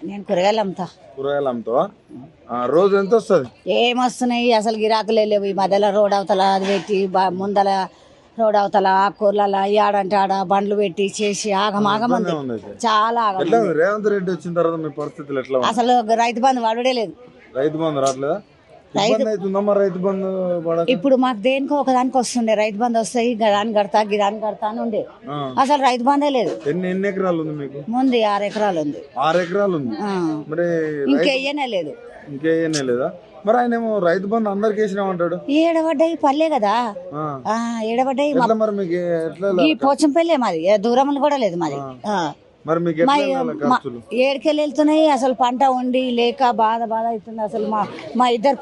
నేను కూరగాయలు అమ్ముతా. కూరగాయలు అమ్ముతావా? రోజు ఎంత వస్తుంది? ఏమొస్తున్నాయి అసలు గిరాకులే లేవు. ఈ మధ్యలో రోడ్ అవతల అది పెట్టి ముందల రోడ్ అవతల ఆకుకూరల ఆడంటే ఆడ బండ్లు పెట్టి చేసి ఆగమాగం ఉంది. చాలా ఆగం. రేవంత్ రెడ్డి వచ్చిన తర్వాత మీ పరిస్థితులు ఎట్లా? అసలు రైతు బంధు వాడుడే లేదు. రైతు బంధు రావట్లేదా? రైతు బంధు ఇప్పుడు మాకు దేనికో ఒకదానికి వస్తుండే. రైతు బంధు వస్తాయి గదాన్ని కడతా గిదాన్ని కడతా అని ఉండే. అసలు రైతు బంధే లేదు. ఎన్ని ఎకరాలు ఉంది మీకు? ముందు 6 ఎకరాలు ఉంది. 6 ఎకరాలు ఉంది. మరి ఇంకేయనే లేదు. ఇంకేయనే లేదా? మరి ఆయన ఏమో రైతు బంధు అందరికి వేసినామంటాడు. ఏడబడ్డాయి పల్లె కదా, ఏడబడ్డాయి. ఈ పోచంపల్లె మాది, దూరం కూడా లేదు మాది. ఏడుకెళ్ళి వెళ్తున్నాయి. అసలు పంట ఉండి లేక బాధ అవుతుంది. అసలు మా ఇద్దరు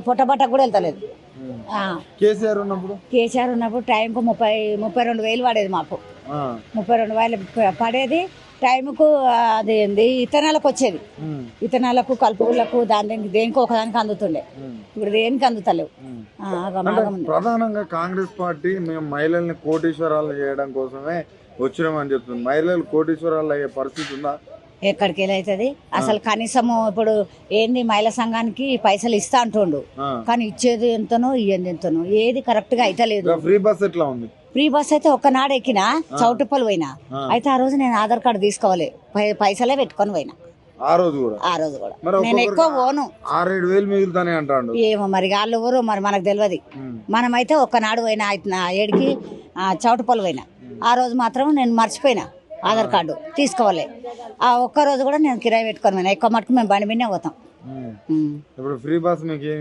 పొట్టబట్ట కూడా వెళ్తలేదు. కేసీఆర్ ఉన్నప్పుడు టైంకు 32,000 పడేది మాకు. 32,000 పడేది టైంకు. అది ఏంది ఇతనాలకు వచ్చేది. ఇతనాలకు కలుపులకు దేనికి ఒకదానికి అందుతుండే. ఇప్పుడు దేనికి అందుతలేవు. ప్రధానంగా కాంగ్రెస్ పార్టీ మేము మహిళల్ని కోటీశ్వరాలు చేయడం కోసమే వచ్చినామని చెప్తుంది. మహిళలు కోటీశ్వరాలు అయ్యే పరిస్థితి ఉందా? ఎక్కడికి వెళ్ళవుతుంది అసలు? కనీసము ఇప్పుడు ఏంది మహిళా సంఘానికి పైసలు ఇస్తా అంటుండు, కానీ ఇచ్చేది ఎంతనో ఇయ్యేది ఎంతనో ఏది కరెక్ట్ గా అయితే లేదు. ఫ్రీ బస్ ఎట్లా ఉంది? ఫ్రీ బస్ అయితే ఒక్కనాడు ఎక్కినా చౌటుప్పలు పోయినా. అయితే ఆ రోజు నేను ఆధార్ కార్డు తీసుకోవాలి, పైసలే పెట్టుకొని పోయినా. ఆ రోజు కూడా నేను ఎక్కువ పోను. 6-7 మిగులుతానే అంటాడు. ఏమో మరి వాళ్ళు ఎవరు మరి మనకు తెలియదు. మనమైతే ఒక్కనాడు పోయినా 7కి చౌటుప్పలు పోయినా. ఆ రోజు మాత్రం నేను మర్చిపోయినా ఆధార్ కార్డు తీసుకోవాలి. ఆ ఒక్కరోజు కూడా నేను కిరాయి పెట్టుకొని పోయినా. ఎక్కువ మటుకు మేము బండి మీదనే పోతాం. ఇప్పుడు ఫ్రీ బస్ మీకు ఏం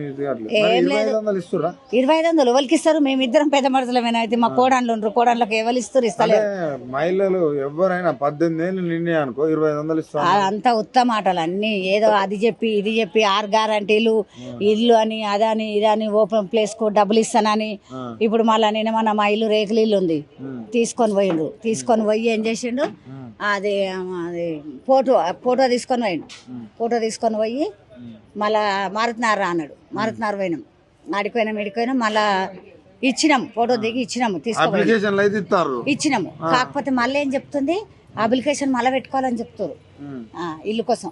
లేదు. 2500 ఎవరికి ఇస్తారు? మేమిద్దరం పెద్ద మనుషులమేనా? అయితే మా కోడళ్ళకి ఎవరు ఇస్తారు? ఇస్తలేదు. మహిళలు ఎవరైనా 18 ఏళ్ళు నిండే అనుకో 2500 ఇస్తారు. అంతా ఉత్తమ మాటలు అన్ని. ఏదో అది చెప్పి ఇది చెప్పి 6 గ్యారంటీలు ఇల్లు అని అదని ఇదని ఓపెన్ ప్లేస్ కు డబ్బులు ఇస్తానని. ఇప్పుడు మళ్ళీ నేనేమన్నా మా ఇల్లు రేకులు ఇల్లు ఉంది తీసుకొని పోయి ఏం చేసిండు? అది ఫోటో తీసుకొని పోయి మళ్ళా మారుతున్నారు అన్నాడు. మారుతున్నారు పోయినాం, ఆడిపోయినాం మళ్ళా ఇచ్చినాము. ఫోటో దిగి ఇచ్చినాము, ఇచ్చినాము. కాకపోతే మళ్ళీ ఏం చెప్తుంది, అప్లికేషన్ మళ్ళీ పెట్టుకోవాలని చెప్తారు ఇల్లు కోసం.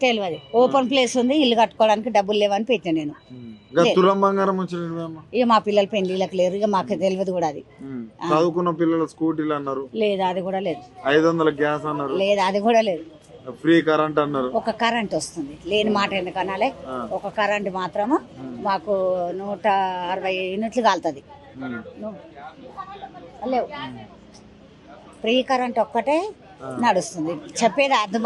తెలియదు. ఓపెన్ ప్లేస్ ఉంది, ఇల్లు కట్టుకోవడానికి డబ్బులు లేవని పెట్టాను నేను. ఇక మా పిల్లలు పెళ్లిళ్ళకి లేరు, ఇక మాకు తెలియదు కూడా. అది చదువుకున్న పిల్లలు స్కూటీలు అన్నారు, లేదు అది కూడా లేదు. 500 గ్యాస్ అన్నారు, లేదు అది కూడా లేదు. ఫ్రీ కరెంట్ అన్నారు. ఒక కరెంట్ వస్తుంది, లేని మాట ఎందుకనాలే. ఒక కరెంట్ మాత్రము మాకు 160 యూనిట్లు కాలుతుంది. లేవు, ఫ్రీ కరెంట్ ఒక్కటే నడుస్తుంది. చెప్పేది అది